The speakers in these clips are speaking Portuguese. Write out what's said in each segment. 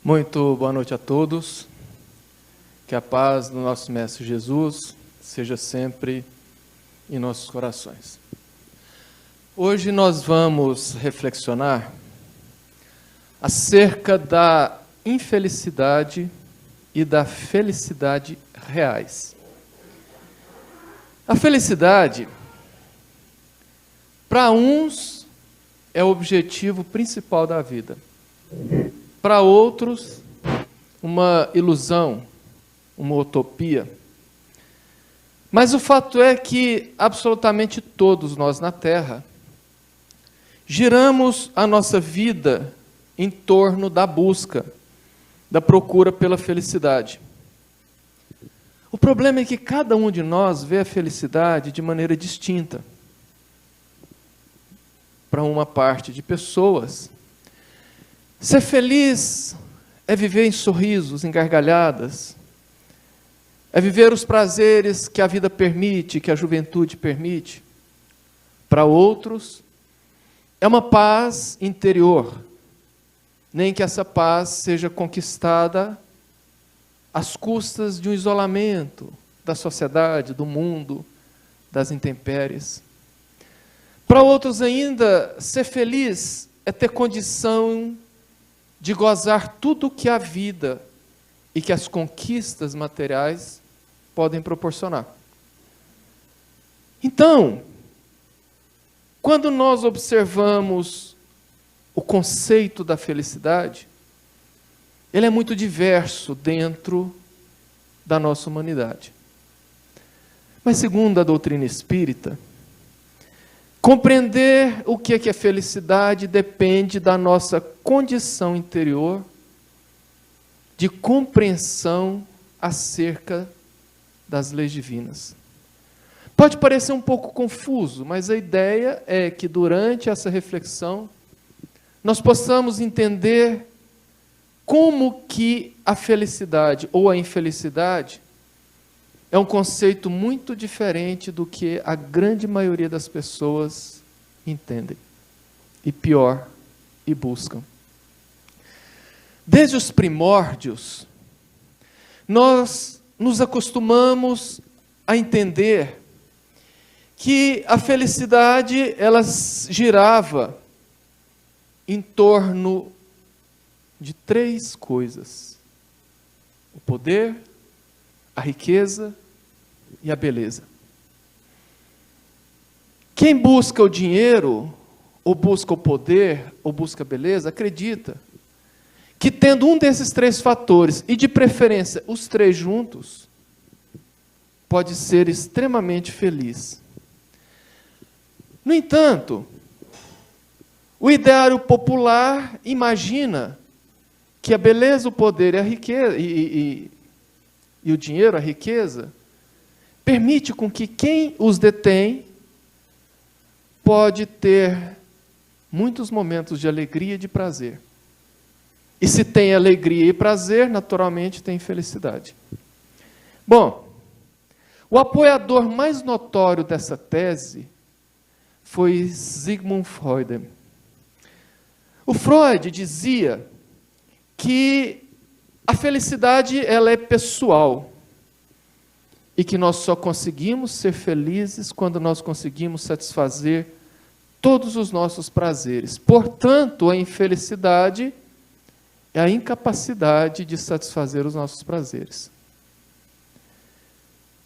Muito boa noite a todos. Que a paz do nosso Mestre Jesus seja sempre em nossos corações. Hoje nós vamos reflexionar acerca da infelicidade e da felicidade reais. A felicidade, para uns, é o objetivo principal da vida. Para outros, uma ilusão, uma utopia. Mas o fato é que absolutamente todos nós na Terra giramos a nossa vida em torno da busca, da procura pela felicidade. O problema é que cada um de nós vê a felicidade de maneira distinta. Para uma parte de pessoas, ser feliz é viver em sorrisos, em gargalhadas, é viver os prazeres que a vida permite, que a juventude permite. Para outros, é uma paz interior, nem que essa paz seja conquistada às custas de um isolamento da sociedade, do mundo, das intempéries. Para outros ainda, ser feliz é ter condição de gozar tudo o que a vida e que as conquistas materiais podem proporcionar. Então, quando nós observamos o conceito da felicidade, ele é muito diverso dentro da nossa humanidade. Mas segundo a doutrina espírita, compreender o que é felicidade depende da nossa condição interior de compreensão acerca das leis divinas. Pode parecer um pouco confuso, mas a ideia é que durante essa reflexão nós possamos entender como que a felicidade ou a infelicidade é um conceito muito diferente do que a grande maioria das pessoas entendem. E pior, e buscam. Desde os primórdios, nós nos acostumamos a entender que a felicidade, ela girava em torno de três coisas: o poder, a riqueza e a beleza. Quem busca o dinheiro, ou busca o poder, ou busca a beleza, acredita que tendo um desses três fatores, e de preferência os três juntos, pode ser extremamente feliz. No entanto, o ideário popular imagina que a beleza, o poder e a riqueza, e o dinheiro, a riqueza, permite com que quem os detém pode ter muitos momentos de alegria e de prazer. E se tem alegria e prazer, naturalmente tem felicidade. Bom, o apoiador mais notório dessa tese foi Sigmund Freud. O Freud dizia que a felicidade ela é pessoal e que nós só conseguimos ser felizes quando nós conseguimos satisfazer todos os nossos prazeres. Portanto, a infelicidade é a incapacidade de satisfazer os nossos prazeres.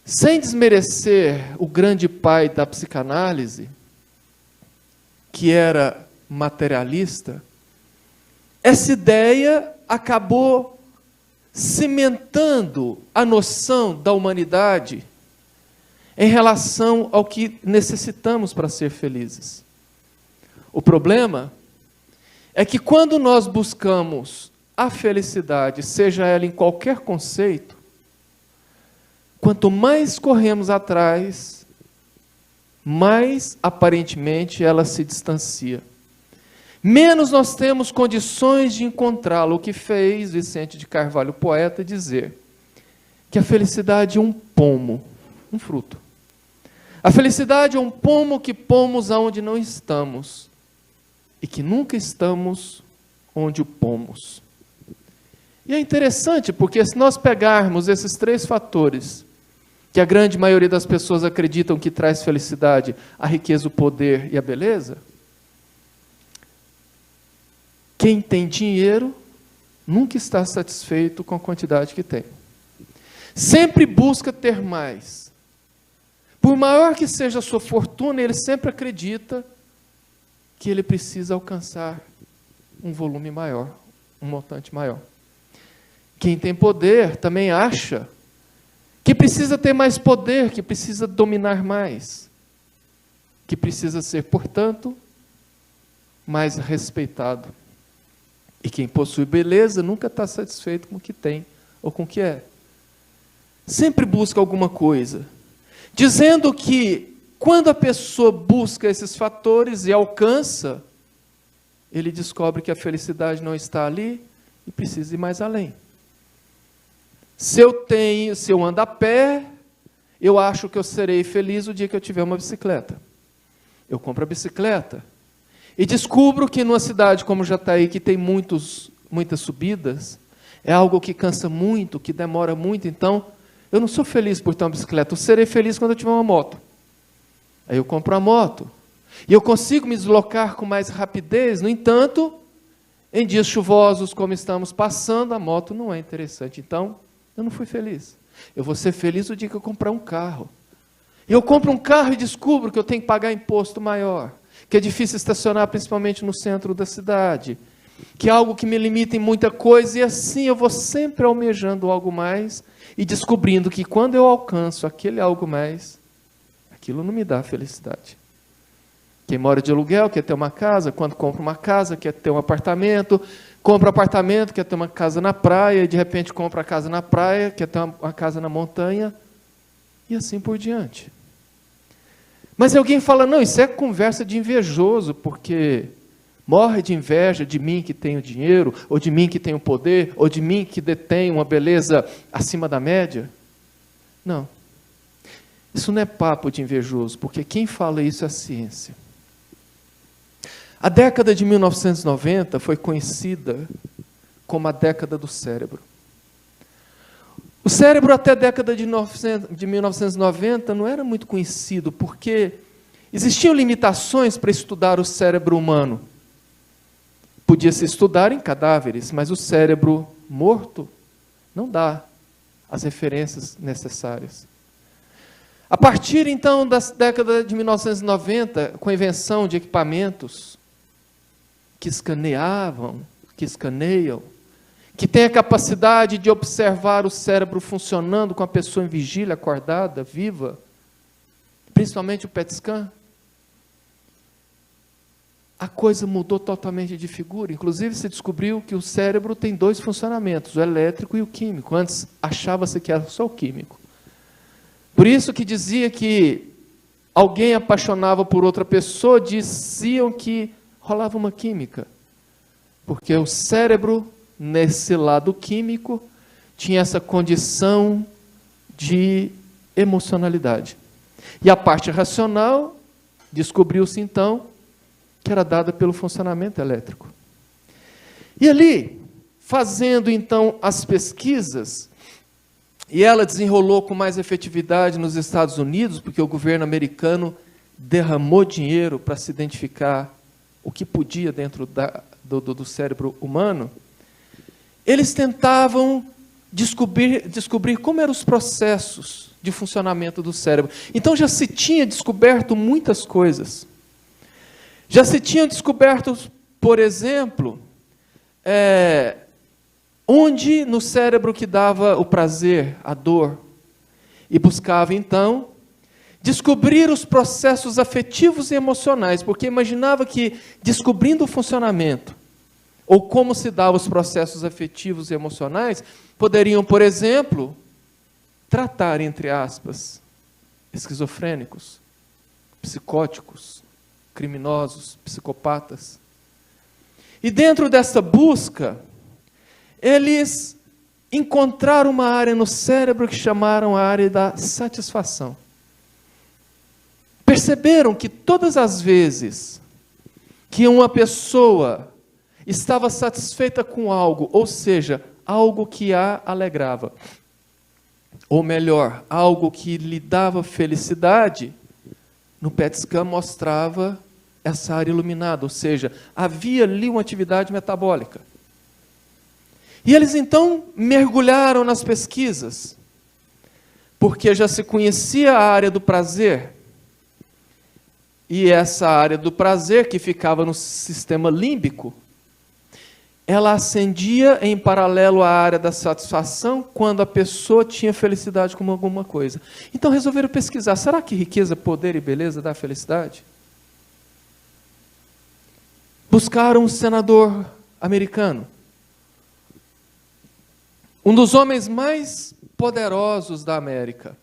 Sem desmerecer o grande pai da psicanálise, que era materialista, essa ideia acabou cimentando a noção da humanidade em relação ao que necessitamos para ser felizes. O problema é que quando nós buscamos a felicidade, seja ela em qualquer conceito, quanto mais corremos atrás, mais aparentemente ela se distancia. Menos nós temos condições de encontrá-lo, o que fez Vicente de Carvalho, poeta, dizer que a felicidade é um pomo, um fruto. A felicidade é um pomo que pomos aonde não estamos e que nunca estamos onde o pomos. E é interessante, porque se nós pegarmos esses 3 fatores, que a grande maioria das pessoas acreditam que traz felicidade, a riqueza, o poder e a beleza, quem tem dinheiro nunca está satisfeito com a quantidade que tem. Sempre busca ter mais. Por maior que seja a sua fortuna, ele sempre acredita que ele precisa alcançar um volume maior, um montante maior. Quem tem poder também acha que precisa ter mais poder, que precisa dominar mais, que precisa ser, portanto, mais respeitado. E quem possui beleza nunca está satisfeito com o que tem ou com o que é. Sempre busca alguma coisa, dizendo que quando a pessoa busca esses fatores e alcança, ele descobre que a felicidade não está ali e precisa ir mais além. Se eu ando a pé, eu acho que eu serei feliz o dia que eu tiver uma bicicleta. Eu compro a bicicleta e descubro que numa cidade como Jataí, que tem muitas subidas, é algo que cansa muito, que demora muito, então eu não sou feliz por ter uma bicicleta, eu serei feliz quando eu tiver uma moto. Aí eu compro a moto e eu consigo me deslocar com mais rapidez. No entanto, em dias chuvosos como estamos passando, a moto não é interessante. Então, eu não fui feliz. Eu vou ser feliz o dia que eu comprar um carro. E eu compro um carro e descubro que eu tenho que pagar imposto maior, que é difícil estacionar, principalmente no centro da cidade, que é algo que me limita em muita coisa, e assim eu vou sempre almejando algo mais e descobrindo que quando eu alcanço aquele algo mais, aquilo não me dá felicidade. Quem mora de aluguel quer ter uma casa, quando compra uma casa quer ter um apartamento, compra um apartamento quer ter uma casa na praia, e de repente compra a casa na praia, quer ter uma casa na montanha, e assim por diante. Mas alguém fala, não, isso é conversa de invejoso, porque morre de inveja de mim que tenho dinheiro, ou de mim que tenho poder, ou de mim que detenho uma beleza acima da média. Não. Isso não é papo de invejoso, porque quem fala isso é a ciência. A década de 1990 foi conhecida como a década do cérebro. O cérebro até a década de 1990 não era muito conhecido, porque existiam limitações para estudar o cérebro humano. Podia-se estudar em cadáveres, mas o cérebro morto não dá as referências necessárias. A partir, então, da década de 1990, com a invenção de equipamentos que escaneiam, que têm a capacidade de observar o cérebro funcionando com a pessoa em vigília, acordada, viva, principalmente o PET scan, a coisa mudou totalmente de figura. Inclusive, se descobriu que o cérebro tem 2 funcionamentos, o elétrico e o químico. Antes, achava-se que era só o químico. Por isso que dizia que alguém apaixonava por outra pessoa, diziam que rolava uma química. Porque o cérebro, nesse lado químico, tinha essa condição de emocionalidade. E a parte racional, descobriu-se então, que era dada pelo funcionamento elétrico. E ali, fazendo então as pesquisas, e ela desenrolou com mais efetividade nos Estados Unidos, porque o governo americano derramou dinheiro para se identificar o que podia dentro do cérebro humano. Eles tentavam descobrir como eram os processos de funcionamento do cérebro. Então já se tinha descoberto muitas coisas. Já se tinha descoberto, por exemplo, onde no cérebro que dava o prazer, a dor, e buscava então descobrir os processos afetivos e emocionais, porque imaginava que descobrindo o funcionamento, ou como se davam os processos afetivos e emocionais, poderiam, por exemplo, tratar, entre aspas, esquizofrênicos, psicóticos, criminosos, psicopatas. E dentro dessa busca, eles encontraram uma área no cérebro que chamaram a área da satisfação. Perceberam que todas as vezes que uma pessoa estava satisfeita com algo, ou seja, algo que a alegrava. Ou melhor, algo que lhe dava felicidade, no PET scan mostrava essa área iluminada, ou seja, havia ali uma atividade metabólica. E eles então mergulharam nas pesquisas, porque já se conhecia a área do prazer, e essa área do prazer, que ficava no sistema límbico, ela ascendia em paralelo à área da satisfação quando a pessoa tinha felicidade com alguma coisa. Então resolveram pesquisar, será que riqueza, poder e beleza dá felicidade? Buscaram um senador americano, um dos homens mais poderosos da América,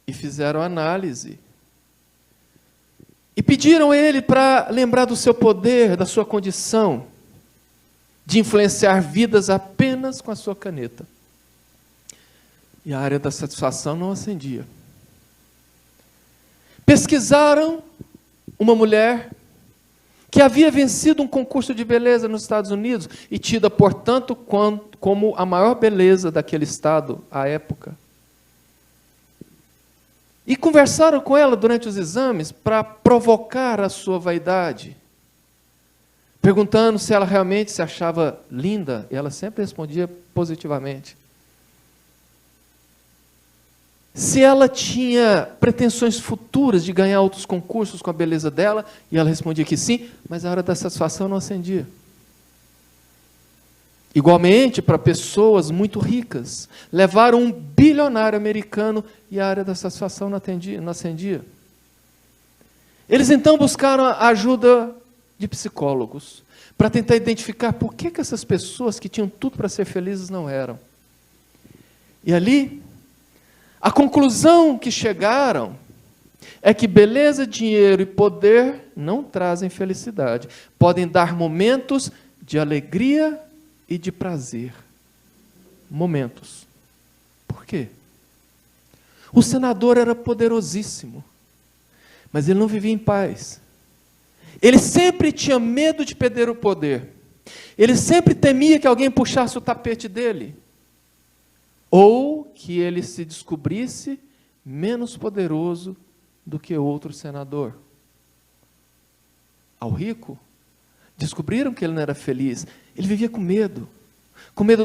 e fizeram análise. E pediram a ele para lembrar do seu poder, da sua condição, de influenciar vidas apenas com a sua caneta. E a área da satisfação não acendia. Pesquisaram uma mulher que havia vencido um concurso de beleza nos Estados Unidos e tida, portanto, como a maior beleza daquele estado à época. E conversaram com ela durante os exames para provocar a sua vaidade, perguntando se ela realmente se achava linda, e ela sempre respondia positivamente. Se ela tinha pretensões futuras de ganhar outros concursos com a beleza dela, e ela respondia que sim, mas a hora da satisfação não acendia. Igualmente, para pessoas muito ricas, levaram um bilionário americano e a área da satisfação não acendia. Eles então buscaram a ajuda de psicólogos, para tentar identificar por que essas pessoas que tinham tudo para ser felizes não eram. E ali, a conclusão que chegaram é que beleza, dinheiro e poder não trazem felicidade. Podem dar momentos de alegria e de prazer. Momentos. Por quê? O senador era poderosíssimo, mas ele não vivia em paz. Ele sempre tinha medo de perder o poder. Ele sempre temia que alguém puxasse o tapete dele, ou que ele se descobrisse menos poderoso do que outro senador. Ao rico, descobriram que ele não era feliz. Ele vivia com medo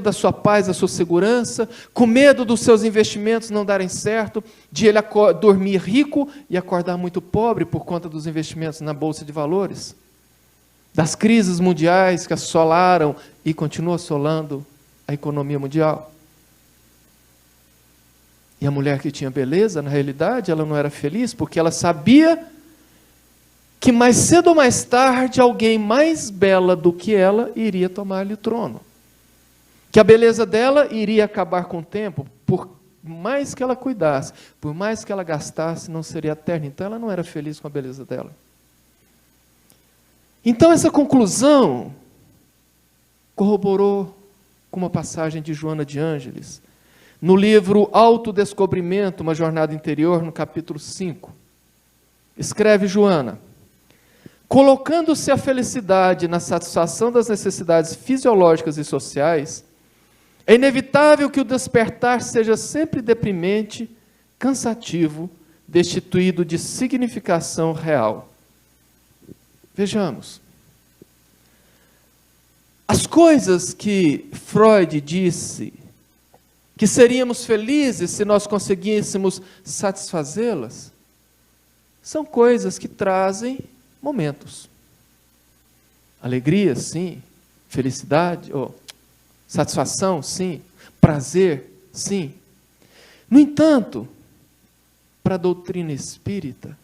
da sua paz, da sua segurança, com medo dos seus investimentos não darem certo, de ele dormir rico e acordar muito pobre por conta dos investimentos na Bolsa de Valores, das crises mundiais que assolaram e continuam assolando a economia mundial. E a mulher que tinha beleza, na realidade, ela não era feliz, porque ela sabia que mais cedo ou mais tarde, alguém mais bela do que ela iria tomar-lhe o trono. Que a beleza dela iria acabar com o tempo, por mais que ela cuidasse, por mais que ela gastasse, não seria eterna. Então ela não era feliz com a beleza dela. Então essa conclusão corroborou com uma passagem de Joana de Ângeles, no livro Autodescobrimento, uma jornada interior, no capítulo 5. Escreve Joana: colocando-se a felicidade na satisfação das necessidades fisiológicas e sociais, é inevitável que o despertar seja sempre deprimente, cansativo, destituído de significação real. Vejamos. As coisas que Freud disse que seríamos felizes se nós conseguíssemos satisfazê-las, são coisas que trazem momentos. Alegria, sim. Felicidade, satisfação, sim. Prazer, sim. No entanto, para a doutrina espírita,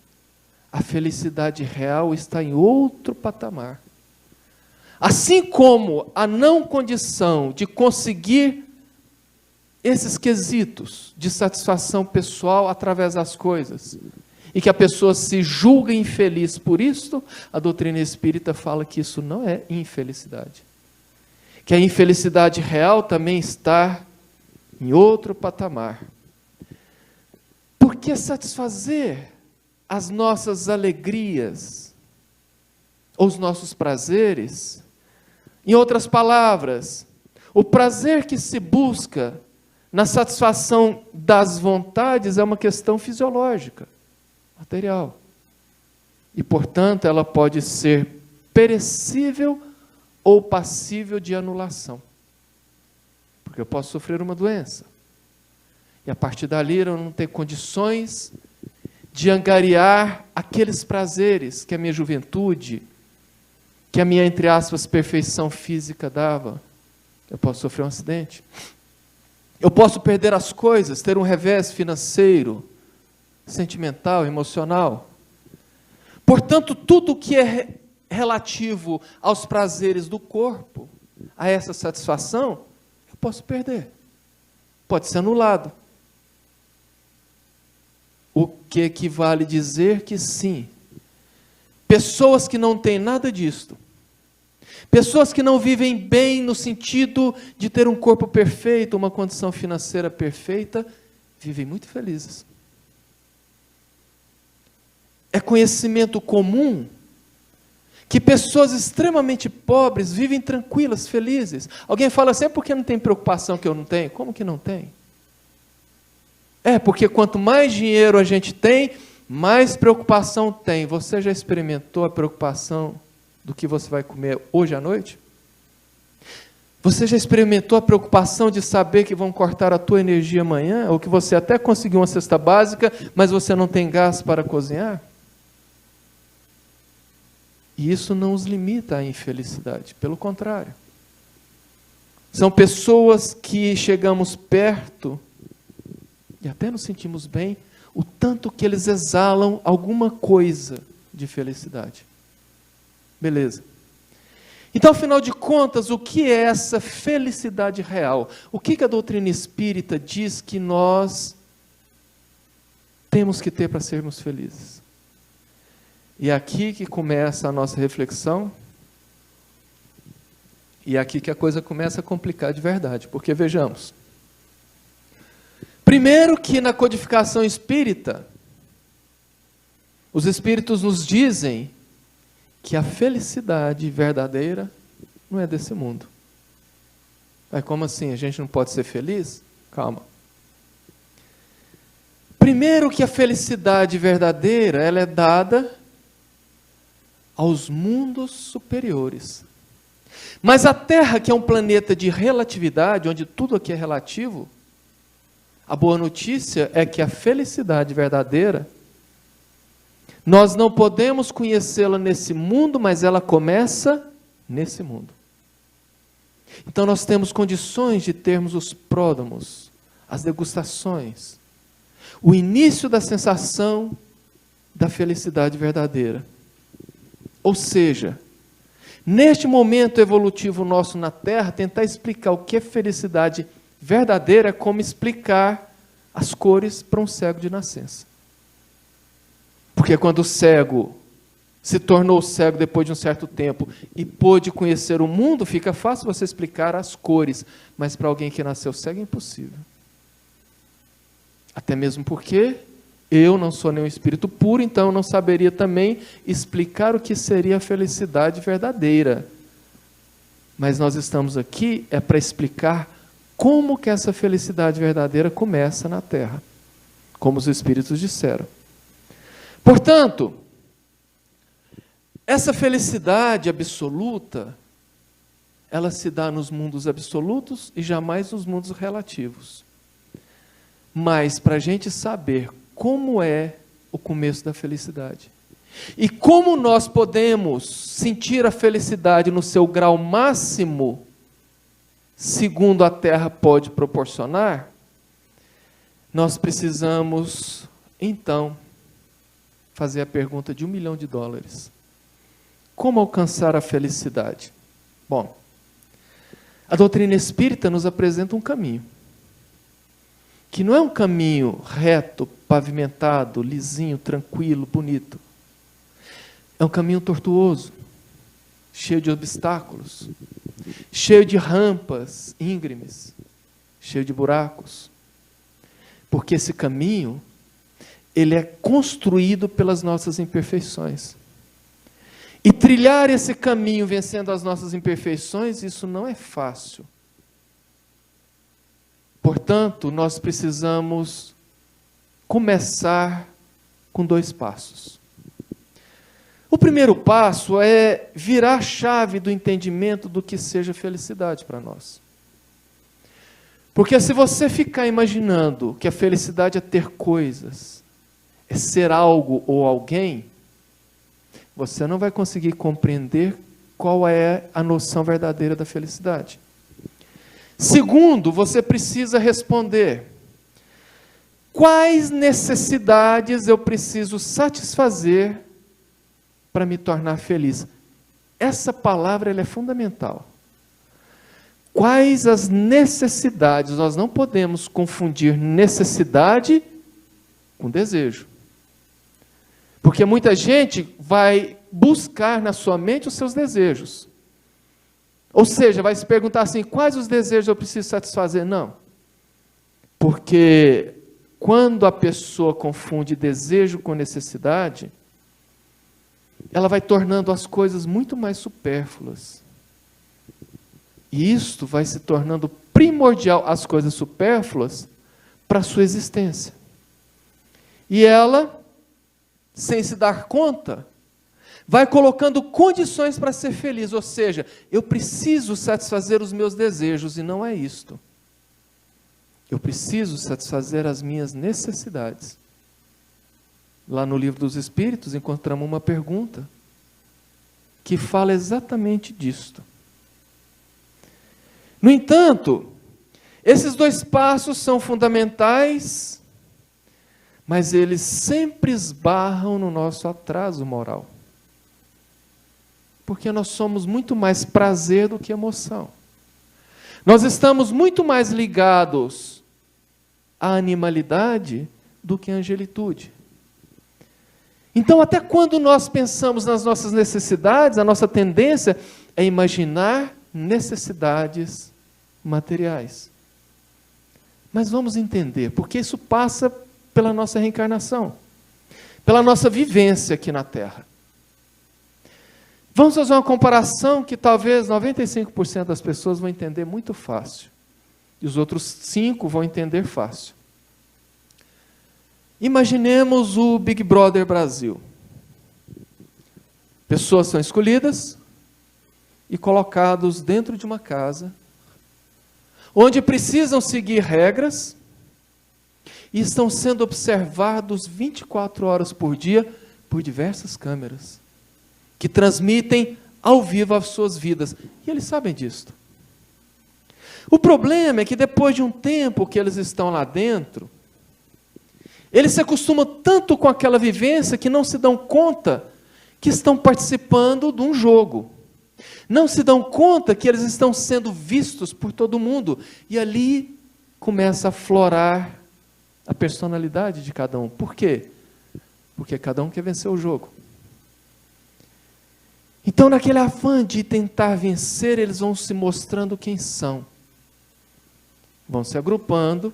a felicidade real está em outro patamar. Assim como a não condição de conseguir esses quesitos de satisfação pessoal através das coisas, e que a pessoa se julga infeliz por isso, a doutrina espírita fala que isso não é infelicidade. Que a infelicidade real também está em outro patamar. Porque satisfazer as nossas alegrias, ou os nossos prazeres, Em outras palavras, o prazer que se busca na satisfação das vontades é uma questão fisiológica, material. E, portanto, ela pode ser perecível ou passível de anulação. Porque eu posso sofrer uma doença. E a partir dali eu não tenho condições de angariar aqueles prazeres que a minha juventude, que a minha, entre aspas, perfeição física dava. Eu posso sofrer um acidente. Eu posso perder as coisas, ter um revés financeiro, sentimental, emocional. Portanto, tudo que é relativo aos prazeres do corpo, a essa satisfação, eu posso perder. Pode ser anulado. O que equivale dizer que sim. Pessoas que não têm nada disto, pessoas que não vivem bem no sentido de ter um corpo perfeito, uma condição financeira perfeita, vivem muito felizes. É conhecimento comum que pessoas extremamente pobres vivem tranquilas, felizes. Alguém fala assim, é porque não tem preocupação que eu não tenho? Como que não tem? É, porque quanto mais dinheiro a gente tem, mais preocupação tem. Você já experimentou a preocupação do que você vai comer hoje à noite? Você já experimentou a preocupação de saber que vão cortar a tua energia amanhã? Ou que você até conseguiu uma cesta básica, mas você não tem gás para cozinhar? E isso não os limita à infelicidade, pelo contrário. São pessoas que chegamos perto e até nos sentimos bem, o tanto que eles exalam alguma coisa de felicidade. Beleza. Então, afinal de contas, o que é essa felicidade real? O que a doutrina espírita diz que nós temos que ter para sermos felizes? E é aqui que começa a nossa reflexão, e é aqui que a coisa começa a complicar de verdade, porque vejamos. Primeiro que na codificação espírita, os espíritos nos dizem que a felicidade verdadeira não é desse mundo. Mas como assim? A gente não pode ser feliz? Calma. Primeiro que a felicidade verdadeira, ela é dada aos mundos superiores. Mas a Terra, que é um planeta de relatividade, onde tudo aqui é relativo, a boa notícia é que a felicidade verdadeira, nós não podemos conhecê-la nesse mundo, mas ela começa nesse mundo. Então nós temos condições de termos os pródromos, as degustações, o início da sensação da felicidade verdadeira. Ou seja, neste momento evolutivo nosso na Terra, tentar explicar o que é felicidade verdadeira é como explicar as cores para um cego de nascença. Porque quando o cego se tornou cego depois de um certo tempo e pôde conhecer o mundo, fica fácil você explicar as cores, mas para alguém que nasceu cego é impossível. Até mesmo porque eu não sou nenhum espírito puro, então eu não saberia também explicar o que seria a felicidade verdadeira. Mas nós estamos aqui para explicar como que essa felicidade verdadeira começa na Terra, como os espíritos disseram. Portanto, essa felicidade absoluta, ela se dá nos mundos absolutos e jamais nos mundos relativos. Mas para a gente saber como é o começo da felicidade e como nós podemos sentir a felicidade no seu grau máximo, segundo a Terra pode proporcionar, nós precisamos, então, fazer a pergunta de $1 milhão. Como alcançar a felicidade? Bom, a doutrina espírita nos apresenta um caminho, que não é um caminho reto, pavimentado, lisinho, tranquilo, bonito. É um caminho tortuoso, cheio de obstáculos, cheio de rampas íngremes, cheio de buracos. Porque esse caminho, ele é construído pelas nossas imperfeições. E trilhar esse caminho vencendo as nossas imperfeições, isso não é fácil. Portanto, nós precisamos começar com 2 passos. O primeiro passo é virar a chave do entendimento do que seja felicidade para nós. Porque se você ficar imaginando que a felicidade é ter coisas, é ser algo ou alguém, você não vai conseguir compreender qual é a noção verdadeira da felicidade. Segundo, você precisa responder: quais necessidades eu preciso satisfazer para me tornar feliz? Essa palavra ela é fundamental. Quais as necessidades? Nós não podemos confundir necessidade com desejo. Porque muita gente vai buscar na sua mente os seus desejos. Ou seja, vai se perguntar assim: quais os desejos eu preciso satisfazer? Não. Porque quando a pessoa confunde desejo com necessidade, ela vai tornando as coisas muito mais supérfluas. E isto vai se tornando primordial, as coisas supérfluas, para a sua existência. E ela, sem se dar conta, vai colocando condições para ser feliz. Ou seja, eu preciso satisfazer os meus desejos, e não é isto. Eu preciso satisfazer as minhas necessidades. Lá no Livro dos Espíritos encontramos uma pergunta que fala exatamente disto. No entanto, esses 2 passos são fundamentais, mas eles sempre esbarram no nosso atraso moral. Porque nós somos muito mais prazer do que emoção. Nós estamos muito mais ligados à animalidade do que à angelitude. Então, até quando nós pensamos nas nossas necessidades, a nossa tendência é imaginar necessidades materiais. Mas vamos entender, porque isso passa pela nossa reencarnação, pela nossa vivência aqui na Terra. Vamos fazer uma comparação que talvez 95% das pessoas vão entender muito fácil, e os outros 5% vão entender fácil. Imaginemos o Big Brother Brasil. Pessoas são escolhidas e colocados dentro de uma casa, onde precisam seguir regras, e estão sendo observados 24 horas por dia por diversas câmeras, que transmitem ao vivo as suas vidas. E eles sabem disso. O problema é que depois de um tempo que eles estão lá dentro, eles se acostumam tanto com aquela vivência que não se dão conta que estão participando de um jogo. Não se dão conta que eles estão sendo vistos por todo mundo. E ali começa a aflorar a personalidade de cada um. Por quê? Porque cada um quer vencer o jogo. Então, naquele afã de tentar vencer, eles vão se mostrando quem são. Vão se agrupando,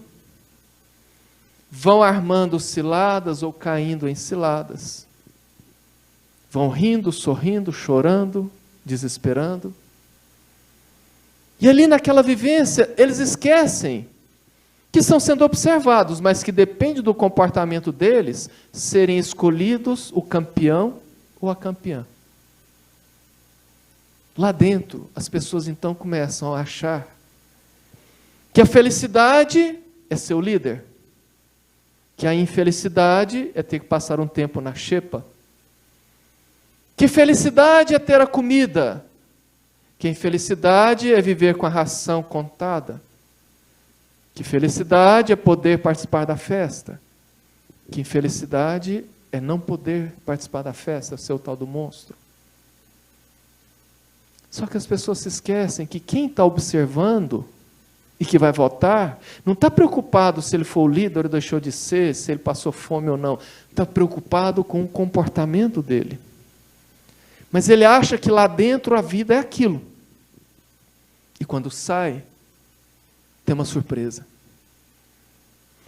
vão armando ciladas ou caindo em ciladas. Vão rindo, sorrindo, chorando, desesperando. E ali naquela vivência, eles esquecem que estão sendo observados, mas que depende do comportamento deles serem escolhidos o campeão ou a campeã. Lá dentro, as pessoas então começam a achar que a felicidade é ser o líder, que a infelicidade é ter que passar um tempo na xepa, que felicidade é ter a comida, que infelicidade é viver com a ração contada, que felicidade é poder participar da festa, que infelicidade é não poder participar da festa, ser o tal do monstro. Só que as pessoas se esquecem que quem está observando e que vai votar, não está preocupado se ele foi o líder ou deixou de ser, se ele passou fome ou não. Está preocupado com o comportamento dele. Mas ele acha que lá dentro a vida é aquilo. E quando sai, tem uma surpresa.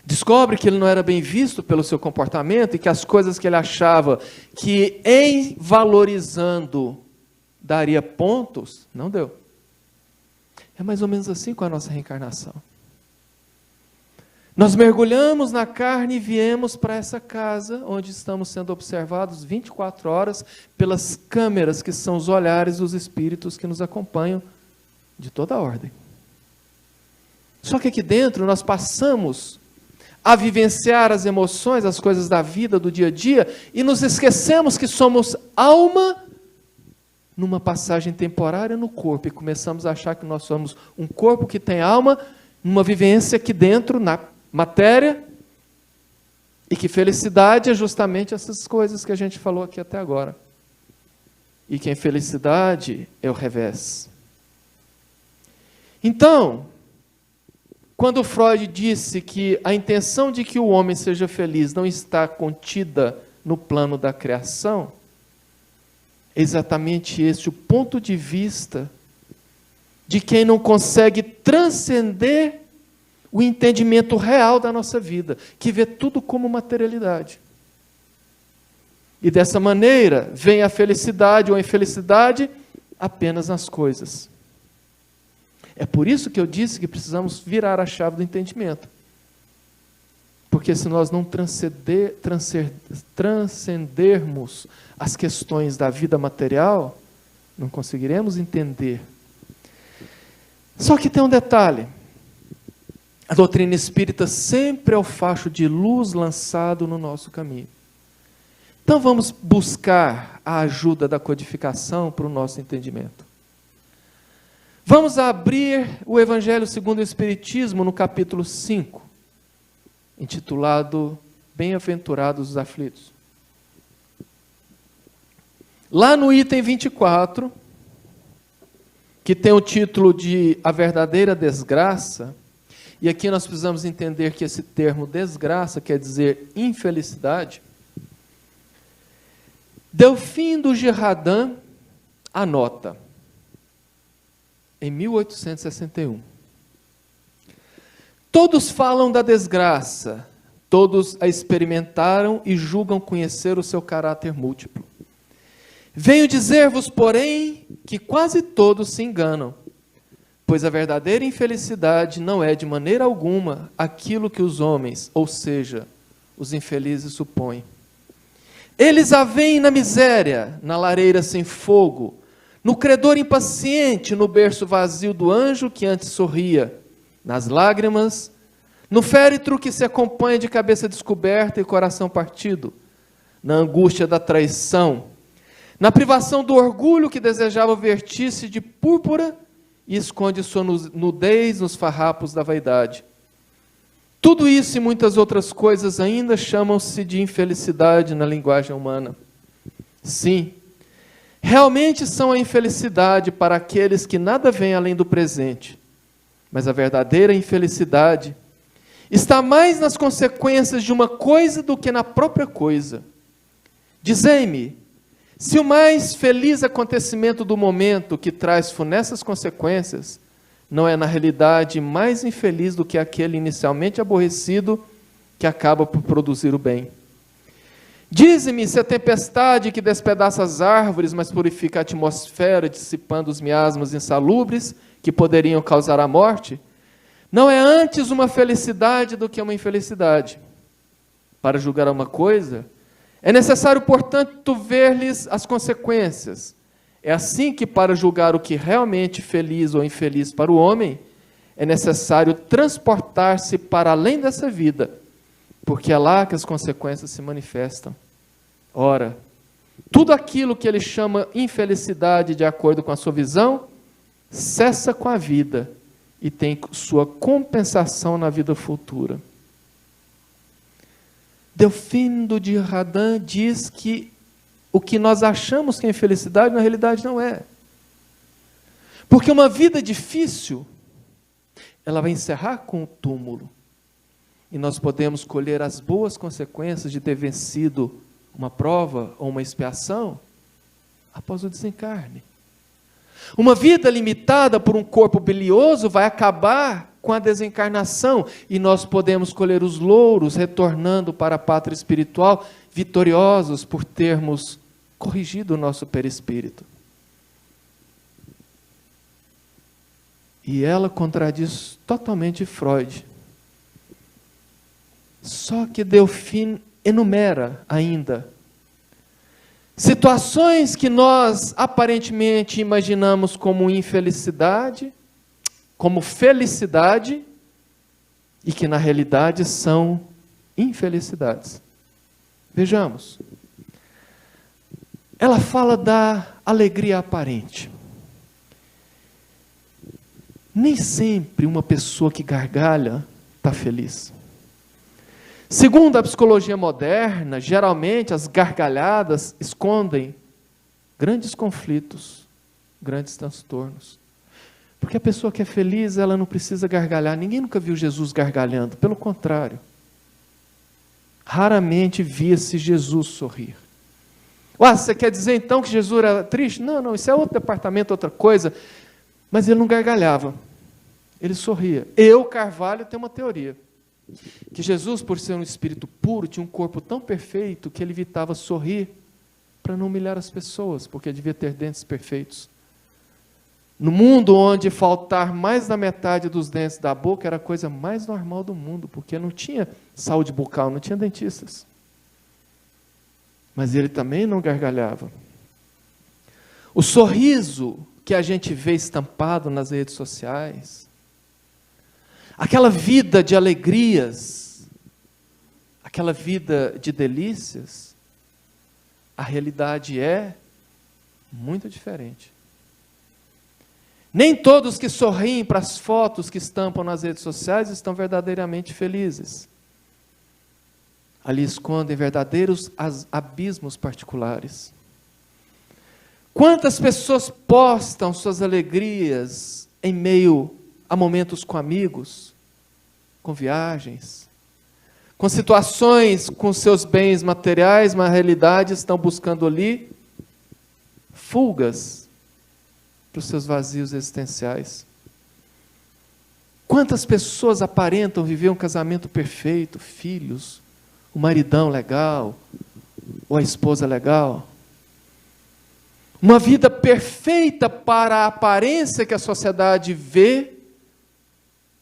De descobre que ele não era bem visto pelo seu comportamento e que as coisas que ele achava que em valorizando daria pontos, não deu. É mais ou menos assim com a nossa reencarnação. Nós mergulhamos na carne e viemos para essa casa, onde estamos sendo observados 24 horas pelas câmeras, que são os olhares dos espíritos que nos acompanham de toda a ordem. Só que aqui dentro nós passamos a vivenciar as emoções, as coisas da vida, do dia a dia, e nos esquecemos que somos alma numa passagem temporária no corpo, e começamos a achar que nós somos um corpo que tem alma, numa vivência aqui dentro, na matéria, e que felicidade é justamente essas coisas que a gente falou aqui até agora. E que a infelicidade é o revés. Então, quando Freud disse que a intenção de que o homem seja feliz não está contida no plano da criação, é exatamente esse o ponto de vista de quem não consegue transcender o entendimento real da nossa vida, que vê tudo como materialidade. E dessa maneira, vem a felicidade ou a infelicidade apenas nas coisas. É por isso que eu disse que precisamos virar a chave do entendimento. Porque se nós não transcendermos as questões da vida material, não conseguiremos entender. Só que tem um detalhe. A doutrina espírita sempre é o facho de luz lançado no nosso caminho. Então vamos buscar a ajuda da codificação para o nosso entendimento. Vamos abrir o Evangelho segundo o Espiritismo no capítulo 5, intitulado Bem-aventurados os aflitos. Lá no item 24, que tem o título de A Verdadeira Desgraça, e aqui nós precisamos entender que esse termo desgraça quer dizer infelicidade. Delfim do Girardin anota, em 1861, todos falam da desgraça, todos a experimentaram e julgam conhecer o seu caráter múltiplo. Venho dizer-vos, porém, que quase todos se enganam, pois a verdadeira infelicidade não é de maneira alguma aquilo que os homens, ou seja, os infelizes, supõem. Eles a veem na miséria, na lareira sem fogo, no credor impaciente, no berço vazio do anjo que antes sorria, nas lágrimas, no féretro que se acompanha de cabeça descoberta e coração partido, na angústia da traição, na privação do orgulho que desejava vestir-se de púrpura e esconde sua nudez nos farrapos da vaidade. Tudo isso e muitas outras coisas ainda chamam-se de infelicidade na linguagem humana. Sim, realmente são a infelicidade para aqueles que nada veem além do presente. Mas a verdadeira infelicidade está mais nas consequências de uma coisa do que na própria coisa. Dizei-me, se o mais feliz acontecimento do momento que traz funestas consequências não é na realidade mais infeliz do que aquele inicialmente aborrecido que acaba por produzir o bem. Dize-me se a tempestade que despedaça as árvores, mas purifica a atmosfera, dissipando os miasmas insalubres que poderiam causar a morte, não é antes uma felicidade do que uma infelicidade. Para julgar uma coisa, é necessário, portanto, ver-lhes as consequências. É assim que, para julgar o que realmente feliz ou infeliz para o homem, é necessário transportar-se para além dessa vida, porque é lá que as consequências se manifestam. Ora, tudo aquilo que ele chama infelicidade, de acordo com a sua visão, cessa com a vida e tem sua compensação na vida futura. Delfim do Girardin diz que o que nós achamos que é infelicidade, na realidade não é. Porque uma vida difícil, ela vai encerrar com o túmulo. E nós podemos colher as boas consequências de ter vencido uma prova ou uma expiação após o desencarne. Uma vida limitada por um corpo bilioso vai acabar com a desencarnação, e nós podemos colher os louros, retornando para a pátria espiritual, vitoriosos por termos corrigido o nosso perispírito. E ela contradiz totalmente Freud. Só que Delphine enumera ainda situações que nós aparentemente imaginamos como infelicidade, como felicidade, e que na realidade são infelicidades. Vejamos. Ela fala da alegria aparente. Nem sempre uma pessoa que gargalha está feliz. Segundo a psicologia moderna, geralmente as gargalhadas escondem grandes conflitos, grandes transtornos. Porque a pessoa que é feliz, ela não precisa gargalhar. Ninguém nunca viu Jesus gargalhando, pelo contrário. Raramente via-se Jesus sorrir. Você quer dizer então que Jesus era triste? Não, isso é outro departamento, outra coisa. Mas ele não gargalhava, ele sorria. Carvalho, tenho uma teoria. Que Jesus, por ser um espírito puro, tinha um corpo tão perfeito que ele evitava sorrir para não humilhar as pessoas, porque devia ter dentes perfeitos. No mundo onde faltar mais da metade dos dentes da boca era a coisa mais normal do mundo, porque não tinha saúde bucal, não tinha dentistas. Mas ele também não gargalhava. O sorriso que a gente vê estampado nas redes sociais, aquela vida de alegrias, aquela vida de delícias, a realidade é muito diferente. Nem todos que sorriem para as fotos que estampam nas redes sociais estão verdadeiramente felizes. Ali escondem verdadeiros abismos particulares. Quantas pessoas postam suas alegrias em meio a momentos com amigos, com viagens, com situações com seus bens materiais, mas na realidade estão buscando ali fugas para os seus vazios existenciais. Quantas pessoas aparentam viver um casamento perfeito, filhos, o maridão legal, ou a esposa legal, uma vida perfeita para a aparência que a sociedade vê,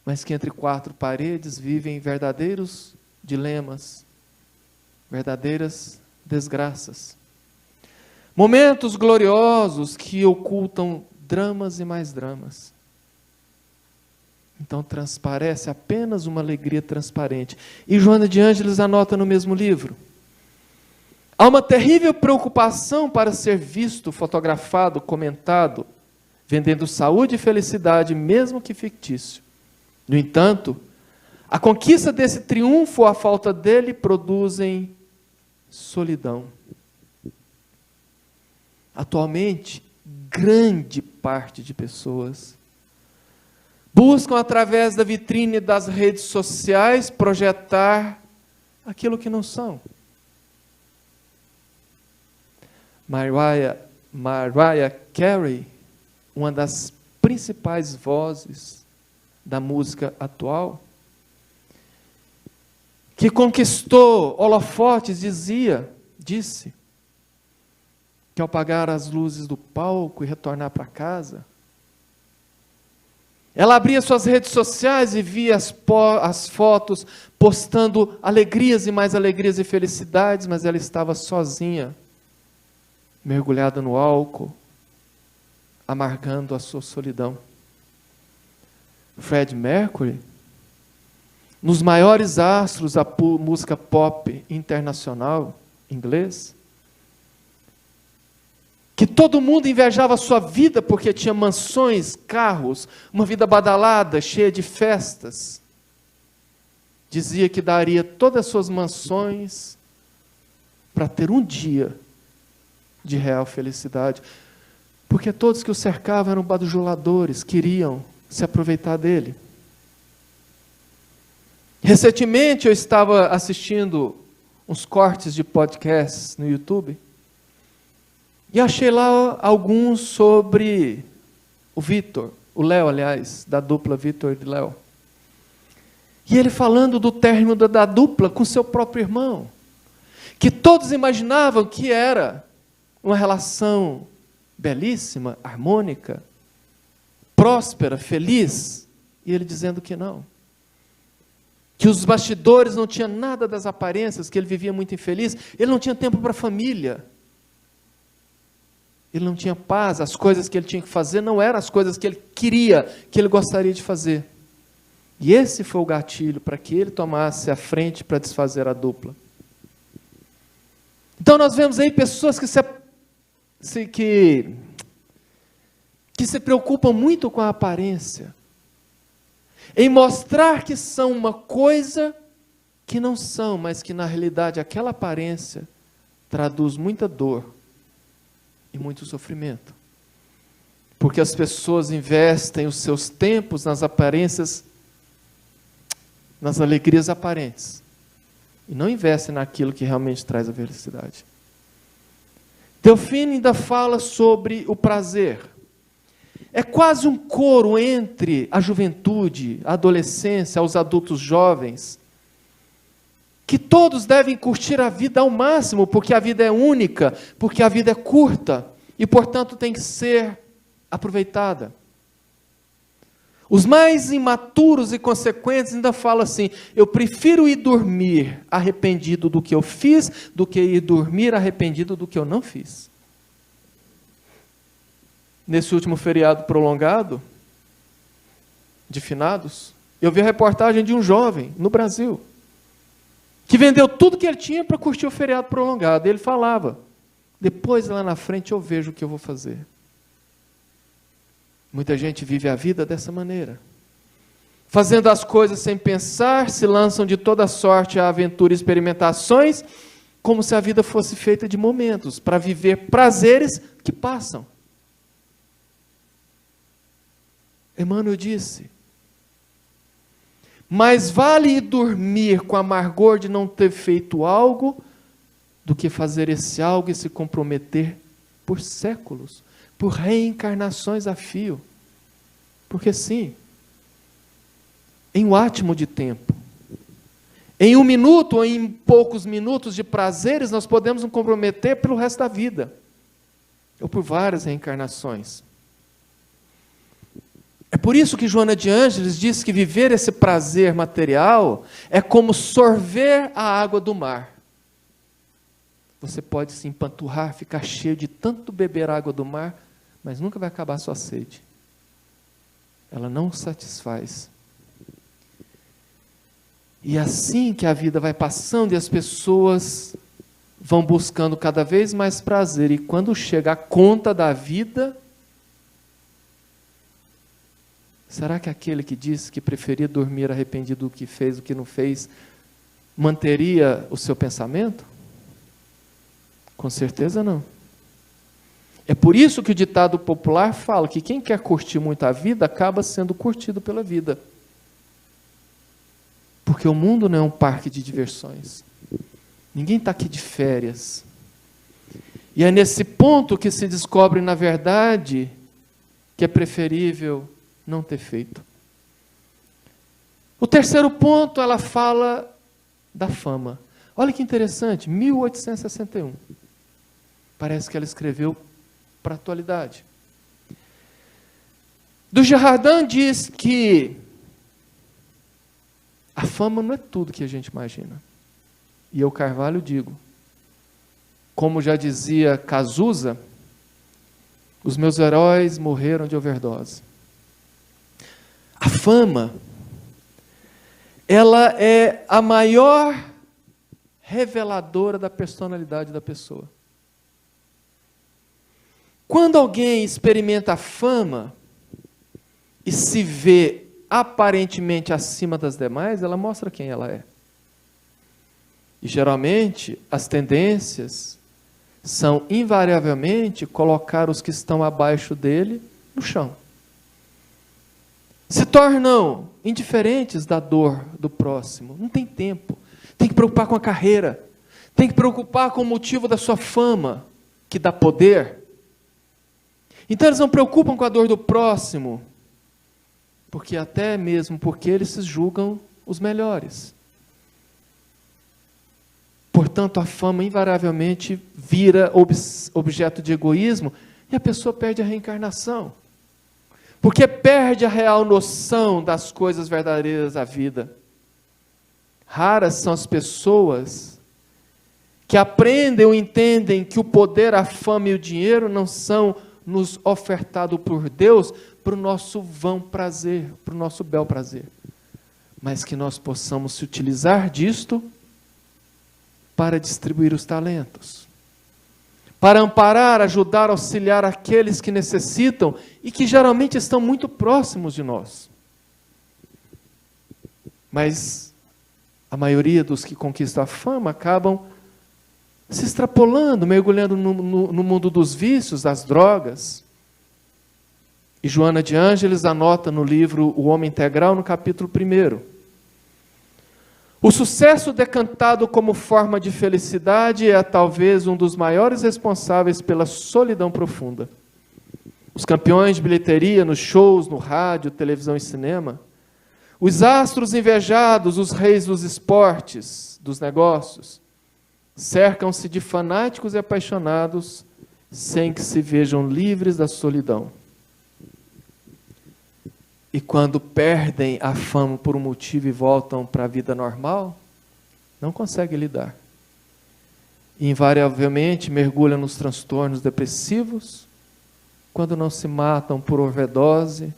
mas que entre quatro paredes vivem verdadeiros dilemas, verdadeiras desgraças. Momentos gloriosos que ocultam dramas e mais dramas. Então transparece apenas uma alegria transparente. E Joana de Ângeles anota no mesmo livro: há uma terrível preocupação para ser visto, fotografado, comentado, vendendo saúde e felicidade, mesmo que fictício. No entanto, a conquista desse triunfo ou a falta dele produzem solidão. Atualmente, grande parte de pessoas buscam, através da vitrine das redes sociais, projetar aquilo que não são. Mariah Carey, uma das principais vozes da música atual, que conquistou holofotes, disse que ao apagar as luzes do palco e retornar para casa, ela abria suas redes sociais e via as fotos postando alegrias e mais alegrias e felicidades, mas ela estava sozinha, mergulhada no álcool, amargando a sua solidão. Freddie Mercury, nos maiores astros da música pop internacional, inglês, que todo mundo invejava a sua vida porque tinha mansões, carros, uma vida badalada, cheia de festas. Dizia que daria todas as suas mansões para ter um dia de real felicidade, porque todos que o cercavam eram bajuladores, queriam se aproveitar dele. Recentemente eu estava assistindo uns cortes de podcasts no YouTube, e achei lá alguns sobre o Vitor, o Léo, aliás, da dupla Vitor e Léo. E ele falando do término da dupla com seu próprio irmão, que todos imaginavam que era uma relação belíssima, harmônica, próspera, feliz, e ele dizendo que não. Que os bastidores não tinham nada das aparências, que ele vivia muito infeliz, ele não tinha tempo para a família. Ele não tinha paz, as coisas que ele tinha que fazer não eram as coisas que ele queria, que ele gostaria de fazer. E esse foi o gatilho para que ele tomasse a frente para desfazer a dupla. Então nós vemos aí pessoas que se preocupam muito com a aparência, em mostrar que são uma coisa que não são, mas que na realidade aquela aparência traduz muita dor e muito sofrimento. Porque as pessoas investem os seus tempos nas aparências, nas alegrias aparentes, e não investem naquilo que realmente traz a felicidade. Delfino ainda fala sobre o prazer. É quase um coro entre a juventude, a adolescência, os adultos jovens, que todos devem curtir a vida ao máximo, porque a vida é única, porque a vida é curta, e portanto tem que ser aproveitada. Os mais imaturos e consequentes ainda falam assim: eu prefiro ir dormir arrependido do que eu fiz, do que ir dormir arrependido do que eu não fiz. Nesse último feriado prolongado, de finados, eu vi a reportagem de um jovem no Brasil, que vendeu tudo que ele tinha para curtir o feriado prolongado. Ele falava: depois lá na frente eu vejo o que eu vou fazer. Muita gente vive a vida dessa maneira, fazendo as coisas sem pensar, se lançam de toda sorte a aventura e experimentações, como se a vida fosse feita de momentos, para viver prazeres que passam. Emmanuel disse: mais vale ir dormir com amargor de não ter feito algo, do que fazer esse algo e se comprometer por séculos, por reencarnações a fio. Porque sim, em um átimo de tempo, em um minuto ou em poucos minutos de prazeres, nós podemos nos comprometer pelo resto da vida, ou por várias reencarnações. É por isso que Joana de Ângeles diz que viver esse prazer material é como sorver a água do mar. Você pode se empanturrar, ficar cheio de tanto beber água do mar, mas nunca vai acabar a sua sede. Ela não satisfaz. E é assim que a vida vai passando e as pessoas vão buscando cada vez mais prazer. E quando chega a conta da vida, será que aquele que disse que preferia dormir arrependido do que fez, do que não fez, manteria o seu pensamento? Com certeza não. É por isso que o ditado popular fala que quem quer curtir muito a vida acaba sendo curtido pela vida. Porque o mundo não é um parque de diversões. Ninguém está aqui de férias. E é nesse ponto que se descobre, na verdade, que é preferível não ter feito. O terceiro ponto, ela fala da fama. Olha que interessante, 1861. Parece que ela escreveu para a atualidade. Dujardin diz que a fama não é tudo que a gente imagina. E eu, Carvalho, digo, como já dizia Cazuza, os meus heróis morreram de overdose. A fama, ela é a maior reveladora da personalidade da pessoa. Quando alguém experimenta a fama e se vê aparentemente acima das demais, ela mostra quem ela é. E geralmente as tendências são invariavelmente colocar os que estão abaixo dele no chão. Se tornam indiferentes da dor do próximo. Não tem tempo. Tem que preocupar com a carreira. Tem que preocupar com o motivo da sua fama, que dá poder. Então eles não preocupam com a dor do próximo, porque até mesmo porque eles se julgam os melhores. Portanto, a fama invariavelmente vira objeto de egoísmo e a pessoa perde a reencarnação. Porque perde a real noção das coisas verdadeiras da vida. Raras são as pessoas que aprendem ou entendem que o poder, a fama e o dinheiro não são nos ofertados por Deus para o nosso vão prazer, para o nosso bel prazer. Mas que nós possamos se utilizar disto para distribuir os talentos, para amparar, ajudar, auxiliar aqueles que necessitam e que geralmente estão muito próximos de nós. Mas a maioria dos que conquistam a fama acabam se extrapolando, mergulhando no mundo dos vícios, das drogas. E Joana de Ângeles anota no livro O Homem Integral, no capítulo 1. O sucesso decantado como forma de felicidade é talvez um dos maiores responsáveis pela solidão profunda. Os campeões de bilheteria nos shows, no rádio, televisão e cinema, os astros invejados, os reis dos esportes, dos negócios, cercam-se de fanáticos e apaixonados sem que se vejam livres da solidão. E quando perdem a fama por um motivo e voltam para a vida normal, não conseguem lidar. E invariavelmente mergulham nos transtornos depressivos, quando não se matam por overdose,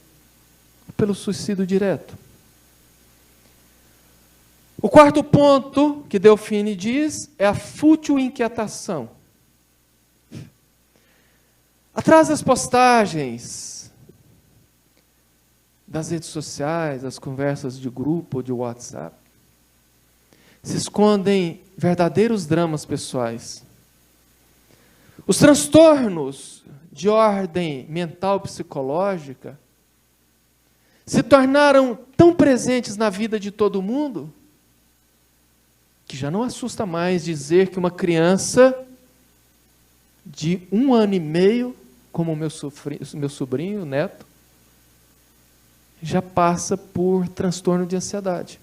ou pelo suicídio direto. O quarto ponto que Delphine diz é a fútil inquietação. Atrás das postagens das redes sociais, das conversas de grupo ou de WhatsApp, se escondem verdadeiros dramas pessoais. Os transtornos de ordem mental e psicológica se tornaram tão presentes na vida de todo mundo que já não assusta mais dizer que uma criança de 1 ano e meio, como o meu sobrinho, o neto, já passa por transtorno de ansiedade.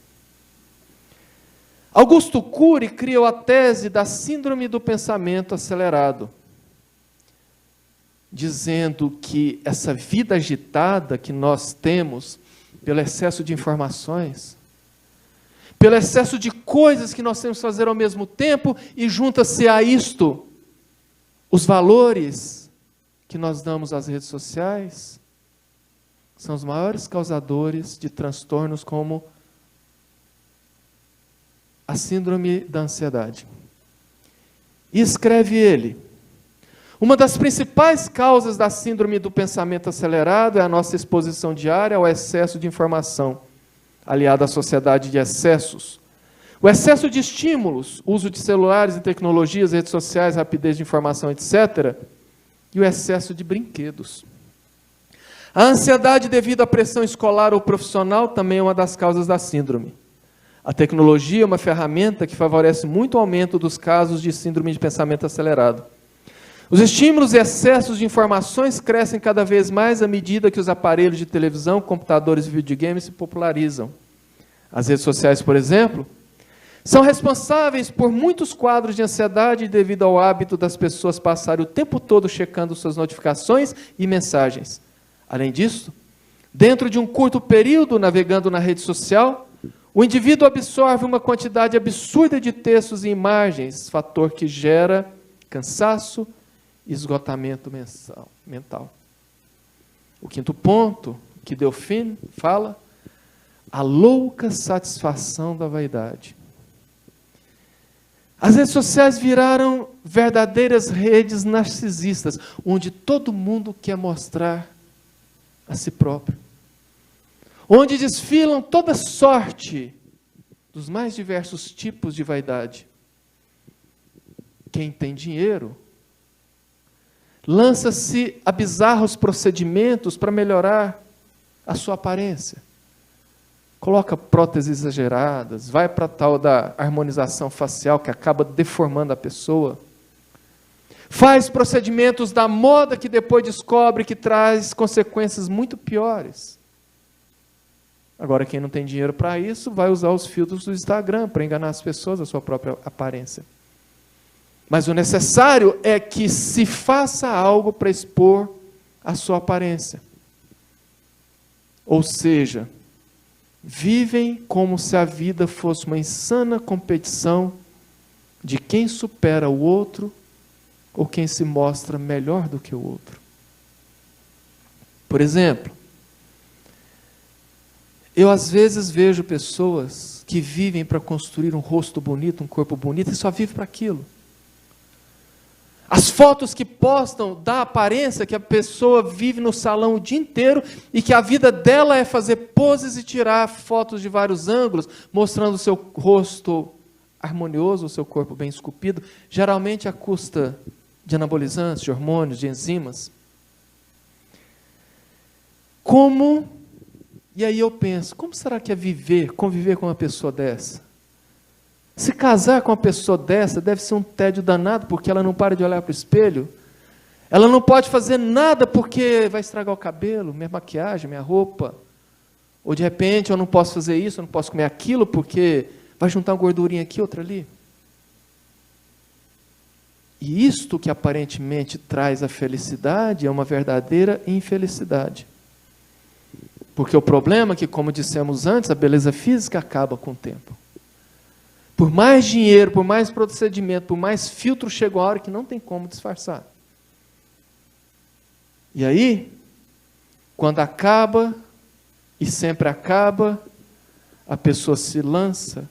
Augusto Cury criou a tese da síndrome do pensamento acelerado, dizendo que essa vida agitada que nós temos pelo excesso de informações, pelo excesso de coisas que nós temos que fazer ao mesmo tempo, e junta-se a isto os valores que nós damos às redes sociais, são os maiores causadores de transtornos como a síndrome da ansiedade. E escreve ele: uma das principais causas da síndrome do pensamento acelerado é a nossa exposição diária ao excesso de informação, aliada à sociedade de excessos. O excesso de estímulos, uso de celulares e tecnologias, redes sociais, rapidez de informação, etc., e o excesso de brinquedos. A ansiedade devido à pressão escolar ou profissional também é uma das causas da síndrome. A tecnologia é uma ferramenta que favorece muito o aumento dos casos de síndrome de pensamento acelerado. Os estímulos e excessos de informações crescem cada vez mais à medida que os aparelhos de televisão, computadores e videogames se popularizam. As redes sociais, por exemplo, são responsáveis por muitos quadros de ansiedade devido ao hábito das pessoas passarem o tempo todo checando suas notificações e mensagens. Além disso, dentro de um curto período navegando na rede social, o indivíduo absorve uma quantidade absurda de textos e imagens, fator que gera cansaço e esgotamento mental. O quinto ponto que Delphine fala, a louca satisfação da vaidade. As redes sociais viraram verdadeiras redes narcisistas, onde todo mundo quer mostrar a si próprio, onde desfilam toda sorte dos mais diversos tipos de vaidade. Quem tem dinheiro lança-se a bizarros procedimentos para melhorar a sua aparência. Coloca próteses exageradas, vai para a tal da harmonização facial que acaba deformando a pessoa. Faz procedimentos da moda que depois descobre que traz consequências muito piores. Agora, quem não tem dinheiro para isso, vai usar os filtros do Instagram para enganar as pessoas, a sua própria aparência. Mas o necessário é que se faça algo para expor a sua aparência. Ou seja, vivem como se a vida fosse uma insana competição de quem supera o outro ou quem se mostra melhor do que o outro. Por exemplo, eu às vezes vejo pessoas que vivem para construir um rosto bonito, um corpo bonito, e só vivem para aquilo. As fotos que postam dá a aparência que a pessoa vive no salão o dia inteiro e que a vida dela é fazer poses e tirar fotos de vários ângulos, mostrando o seu rosto harmonioso, o seu corpo bem esculpido, geralmente à custa de anabolizantes, de hormônios, de enzimas. E aí eu penso, como será que é conviver com uma pessoa dessa? Se casar com uma pessoa dessa deve ser um tédio danado, porque ela não para de olhar para o espelho. Ela não pode fazer nada porque vai estragar o cabelo, minha maquiagem, minha roupa. Ou de repente eu não posso fazer isso, eu não posso comer aquilo porque vai juntar uma gordurinha aqui, outra ali. E isto que aparentemente traz a felicidade é uma verdadeira infelicidade. Porque o problema é que, como dissemos antes, a beleza física acaba com o tempo. Por mais dinheiro, por mais procedimento, por mais filtro, chega uma hora que não tem como disfarçar. E aí, quando acaba, e sempre acaba, a pessoa se lança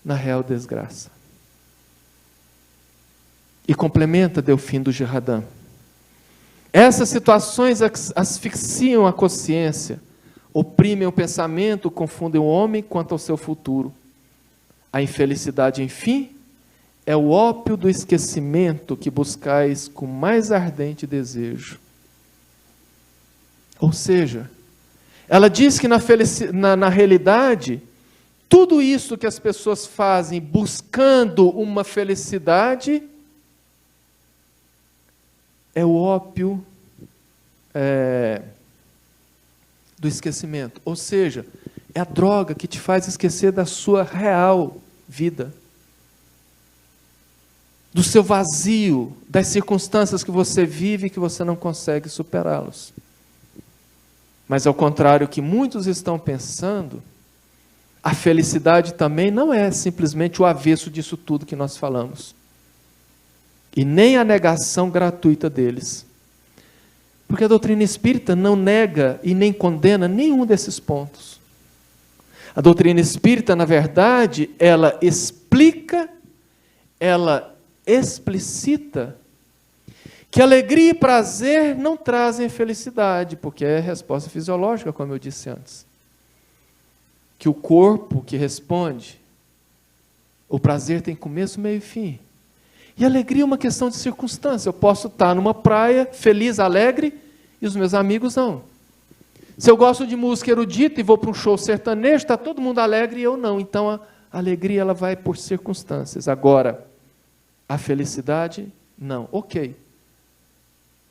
na real desgraça. E complementa Delfim do Girardin. Essas situações asfixiam a consciência, oprimem o pensamento, confundem o homem quanto ao seu futuro. A infelicidade, enfim, é o ópio do esquecimento que buscais com mais ardente desejo. Ou seja, ela diz que na realidade, tudo isso que as pessoas fazem buscando uma felicidade é o ópio do esquecimento. Ou seja, é a droga que te faz esquecer da sua real vida, do seu vazio, das circunstâncias que você vive e que você não consegue superá-los. Mas ao contrário que muitos estão pensando, a felicidade também não é simplesmente o avesso disso tudo que nós falamos. E nem a negação gratuita deles. Porque a doutrina espírita não nega e nem condena nenhum desses pontos. A doutrina espírita, na verdade, ela explica, ela explicita que alegria e prazer não trazem felicidade, porque é resposta fisiológica, como eu disse antes. Que o corpo que responde, o prazer tem começo, meio e fim. E alegria é uma questão de circunstância. Eu posso estar numa praia, feliz, alegre, e os meus amigos não. Se eu gosto de música erudita e vou para um show sertanejo, está todo mundo alegre e eu não. Então a alegria ela vai por circunstâncias. Agora, a felicidade, não. Ok.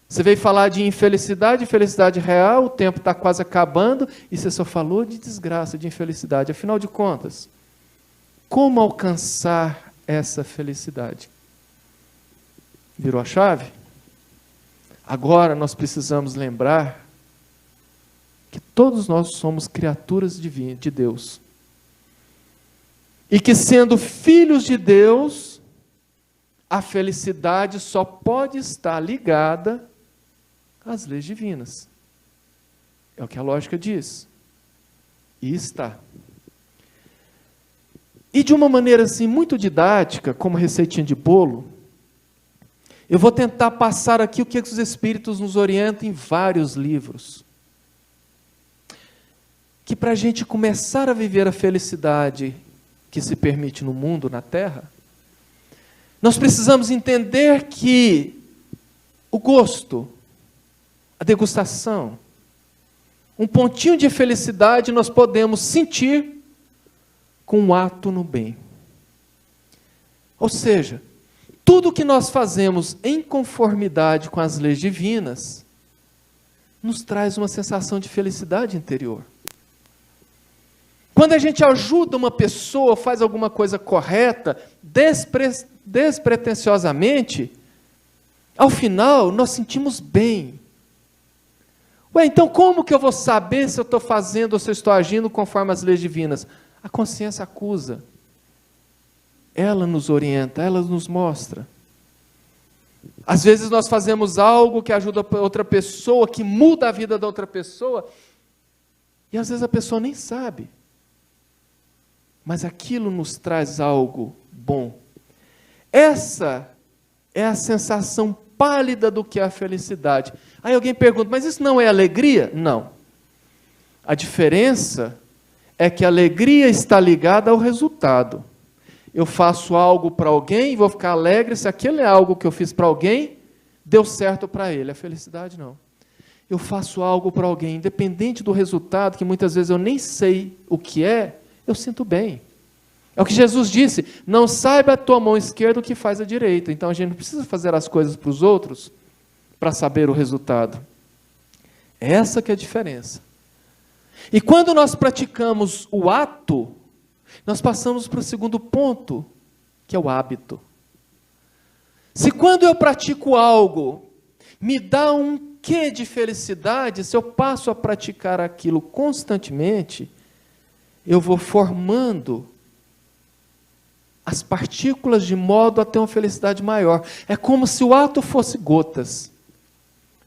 Você veio falar de infelicidade, felicidade real, o tempo está quase acabando, e você só falou de desgraça, de infelicidade. Afinal de contas, como alcançar essa felicidade? Virou a chave? Agora nós precisamos lembrar que todos nós somos criaturas de Deus. E que sendo filhos de Deus, a felicidade só pode estar ligada às leis divinas. É o que a lógica diz. E está. E de uma maneira assim muito didática, como receitinha de bolo, eu vou tentar passar aqui o que os Espíritos nos orientam em vários livros. Que para a gente começar a viver a felicidade que se permite no mundo, na Terra, nós precisamos entender que o gosto, a degustação, um pontinho de felicidade nós podemos sentir com um ato no bem. Ou seja, tudo que nós fazemos em conformidade com as leis divinas nos traz uma sensação de felicidade interior. Quando a gente ajuda uma pessoa, faz alguma coisa correta, despretensiosamente, ao final nós sentimos bem. Ué, então como que eu vou saber se eu estou fazendo ou se eu estou agindo conforme as leis divinas? A consciência acusa. Ela nos orienta, ela nos mostra. Às vezes nós fazemos algo que ajuda outra pessoa, que muda a vida da outra pessoa, e às vezes a pessoa nem sabe. Mas aquilo nos traz algo bom. Essa é a sensação pálida do que é a felicidade. Aí alguém pergunta, mas isso não é alegria? Não. A diferença é que a alegria está ligada ao resultado. Eu faço algo para alguém e vou ficar alegre se aquele é algo que eu fiz para alguém deu certo para ele. A felicidade não. Eu faço algo para alguém, independente do resultado, que muitas vezes eu nem sei o que é, eu sinto bem. É o que Jesus disse, não saiba a tua mão esquerda o que faz a direita. Então a gente não precisa fazer as coisas para os outros para saber o resultado. Essa que é a diferença. E quando nós praticamos o ato, nós passamos para o segundo ponto, que é o hábito. Se quando eu pratico algo, me dá um quê de felicidade, se eu passo a praticar aquilo constantemente, eu vou formando as partículas de modo a ter uma felicidade maior. É como se o ato fosse gotas,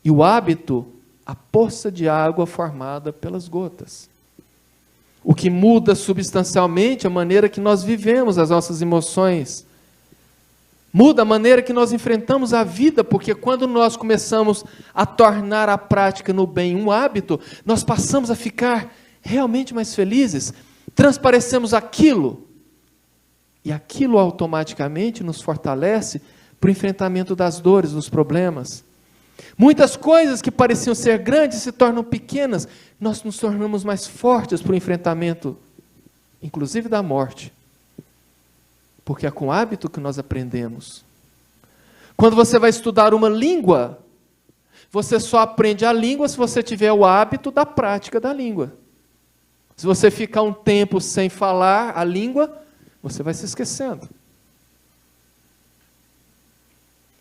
e o hábito, a poça de água formada pelas gotas. O que muda substancialmente a maneira que nós vivemos as nossas emoções. Muda a maneira que nós enfrentamos a vida, porque quando nós começamos a tornar a prática no bem um hábito, nós passamos a ficar realmente mais felizes, transparecemos aquilo, e aquilo automaticamente nos fortalece para o enfrentamento das dores, dos problemas. Muitas coisas que pareciam ser grandes se tornam pequenas, nós nos tornamos mais fortes para o enfrentamento, inclusive da morte. Porque é com hábito que nós aprendemos. Quando você vai estudar uma língua, você só aprende a língua se você tiver o hábito da prática da língua. Se você ficar um tempo sem falar a língua, você vai se esquecendo.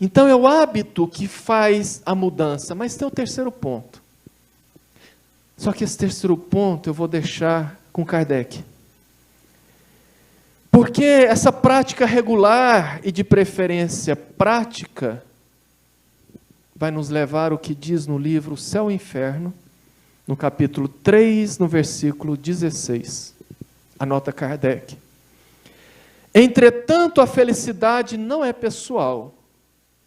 Então é o hábito que faz a mudança. Mas tem o terceiro ponto. Só que esse terceiro ponto eu vou deixar com Kardec. Porque essa prática regular e de preferência prática vai nos levar ao que diz no livro Céu e Inferno, no capítulo 3, no versículo 16. Anota Kardec. Entretanto, a felicidade não é pessoal.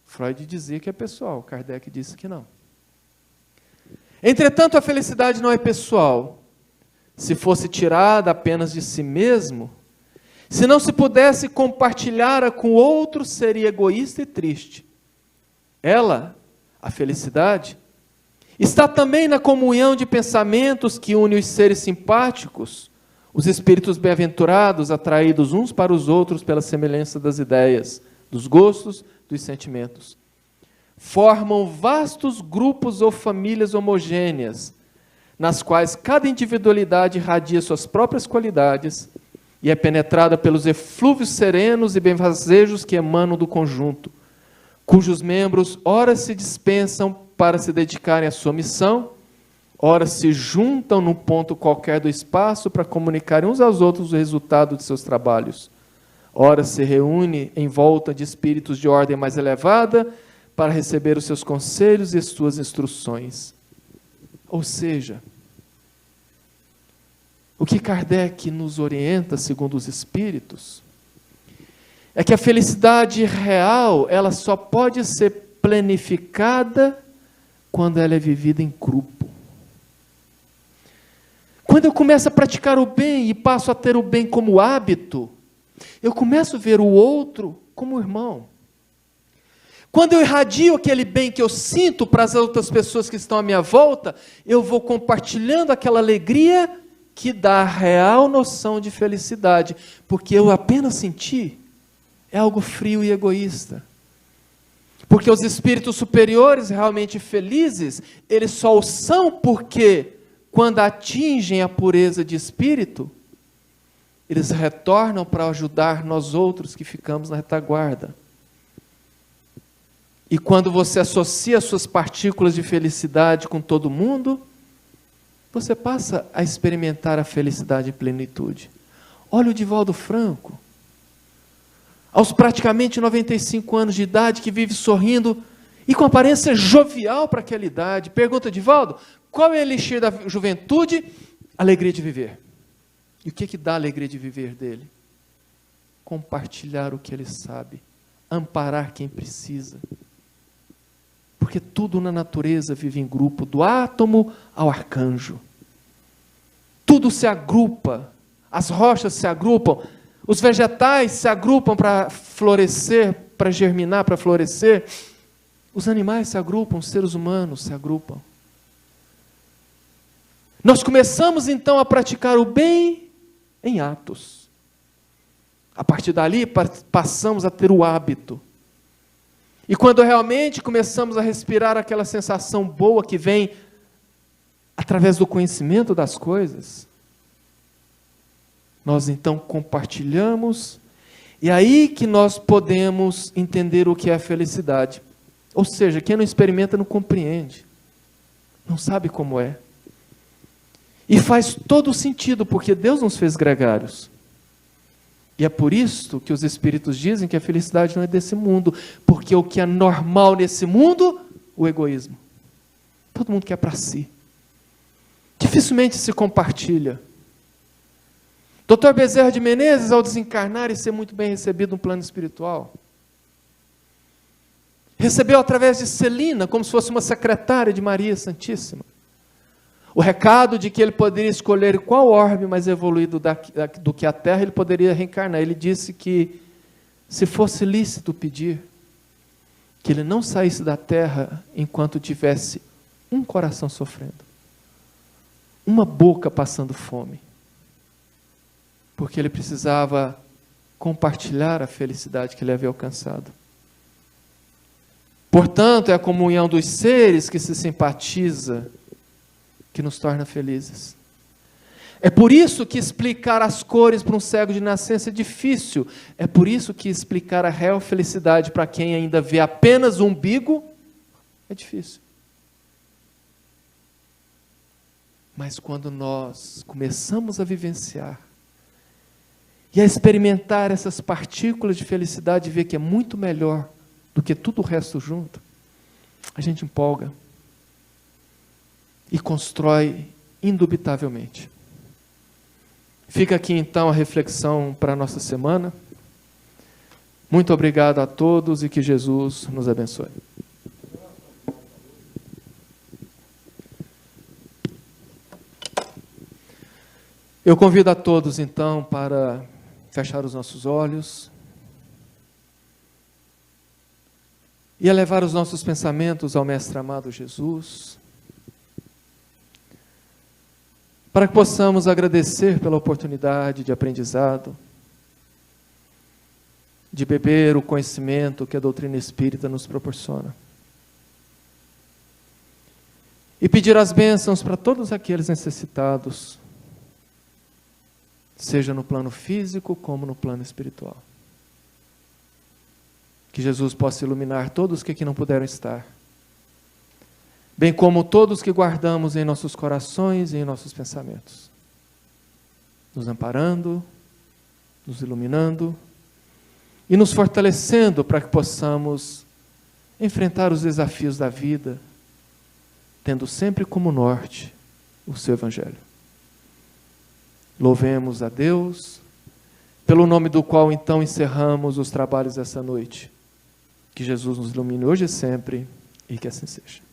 Freud dizia que é pessoal, Kardec disse que não. Entretanto, a felicidade não é pessoal. Se fosse tirada apenas de si mesmo, se não se pudesse compartilhar com o outro, seria egoísta e triste. Ela, a felicidade, está também na comunhão de pensamentos que une os seres simpáticos, os espíritos bem-aventurados, atraídos uns para os outros pela semelhança das ideias, dos gostos, dos sentimentos. Formam vastos grupos ou famílias homogêneas, nas quais cada individualidade irradia suas próprias qualidades e é penetrada pelos eflúvios serenos e benfazejos que emanam do conjunto, cujos membros ora se dispensam para se dedicarem à sua missão, ora se juntam num ponto qualquer do espaço para comunicarem uns aos outros o resultado de seus trabalhos, ora se reúne em volta de espíritos de ordem mais elevada para receber os seus conselhos e as suas instruções. Ou seja, o que Kardec nos orienta, segundo os espíritos, é que a felicidade real, ela só pode ser planificada quando ela é vivida em grupo. Quando eu começo a praticar o bem e passo a ter o bem como hábito, eu começo a ver o outro como irmão. Quando eu irradio aquele bem que eu sinto para as outras pessoas que estão à minha volta, eu vou compartilhando aquela alegria que dá a real noção de felicidade, porque eu apenas sentir é algo frio e egoísta. Porque os espíritos superiores realmente felizes, eles só o são porque, quando atingem a pureza de espírito, eles retornam para ajudar nós outros que ficamos na retaguarda. E quando você associa suas partículas de felicidade com todo mundo, você passa a experimentar a felicidade em plenitude. Olha o Divaldo Franco, aos praticamente 95 anos de idade, que vive sorrindo e com aparência jovial para aquela idade. Pergunta, Divaldo, qual é o elixir da juventude? Alegria de viver. E o que dá a alegria de viver dele? Compartilhar o que ele sabe, amparar quem precisa. Porque tudo na natureza vive em grupo, do átomo ao arcanjo. Tudo se agrupa, as rochas se agrupam, os vegetais se agrupam para florescer, para germinar, para florescer. Os animais se agrupam, os seres humanos se agrupam. Nós começamos então a praticar o bem em atos. A partir dali passamos a ter o hábito. E quando realmente começamos a respirar aquela sensação boa que vem através do conhecimento das coisas, nós então compartilhamos, e aí que nós podemos entender o que é a felicidade. Ou seja, quem não experimenta não compreende, não sabe como é. E faz todo sentido, porque Deus nos fez gregários. E é por isso que os Espíritos dizem que a felicidade não é desse mundo, porque o que é normal nesse mundo, o egoísmo. Todo mundo quer para si. Dificilmente se compartilha. Dr. Bezerra de Menezes, ao desencarnar e ser muito bem recebido no plano espiritual, recebeu através de Celina, como se fosse uma secretária de Maria Santíssima, o recado de que ele poderia escolher qual orbe mais evoluído do que a Terra ele poderia reencarnar. Ele disse que, se fosse lícito pedir, que ele não saísse da Terra enquanto tivesse um coração sofrendo, uma boca passando fome, porque ele precisava compartilhar a felicidade que ele havia alcançado. Portanto, é a comunhão dos seres que se simpatiza, que nos torna felizes. É por isso que explicar as cores para um cego de nascença é difícil. É por isso que explicar a real felicidade para quem ainda vê apenas o umbigo é difícil. Mas quando nós começamos a vivenciar e a experimentar essas partículas de felicidade e ver que é muito melhor do que tudo o resto junto, a gente empolga e constrói indubitavelmente. Fica aqui então a reflexão para a nossa semana. Muito obrigado a todos e que Jesus nos abençoe. Eu convido a todos então para fechar os nossos olhos e elevar os nossos pensamentos ao Mestre amado Jesus, para que possamos agradecer pela oportunidade de aprendizado, de beber o conhecimento que a doutrina espírita nos proporciona. E pedir as bênçãos para todos aqueles necessitados, seja no plano físico como no plano espiritual. Que Jesus possa iluminar todos que aqui não puderam estar, bem como todos que guardamos em nossos corações e em nossos pensamentos, nos amparando, nos iluminando e nos fortalecendo para que possamos enfrentar os desafios da vida, tendo sempre como norte o seu Evangelho. Louvemos a Deus, pelo nome do qual então encerramos os trabalhos dessa noite. Que Jesus nos ilumine hoje e sempre, e que assim seja.